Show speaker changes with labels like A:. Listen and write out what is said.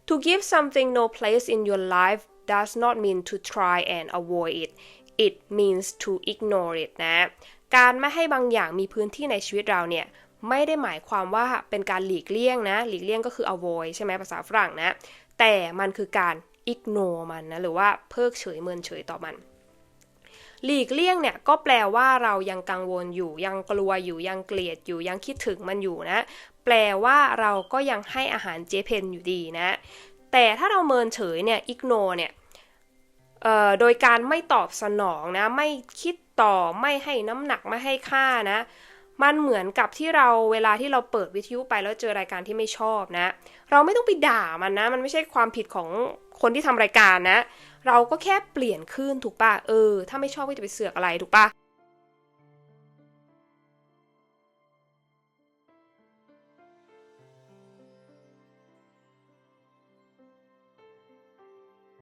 A: To give something no place in your life does not mean to try and avoid it it means to ignore it นะการไม่ให้บางอย่างมีพื้นที่ในชีวิตเราเนี่ยไม่ได้หมายความว่าเป็นการหลีกเลี่ยงนะหลีกเลี่ยงก็คือ avoid ใช่ไหมภาษาฝรั่งนะแต่มันคือการ ignore มันนะหรือว่าเพิกเฉยเมินเฉยต่อมันหลีกเลี่ยงเนี่ยก็แปลว่าเรายังกังวลอยู่ยังกลัวอยู่ยังเกลียดอยู่ยังคิดถึงมันอยู่นะแปลว่าเราก็ยังให้อาหารเจเพนอยู่ดีนะแต่ถ้าเราเมินเฉยเนี่ย ignore เนี่ยโดยการไม่ตอบสนองนะไม่คิดต่อไม่ให้น้ำหนักไม่ให้ค่านะมันเหมือนกับที่เราเวลาที่เราเปิดวิทยุไปแล้วเจอรายการที่ไม่ชอบนะเราไม่ต้องไปด่ามันนะมันไม่ใช่ความผิดของคนที่ทำรายการนะเราก็แค่เปลี่ยนคลื่นถูกป่ะถ้าไม่ชอบก็จะไปเสือกอะไรถูกป่ะ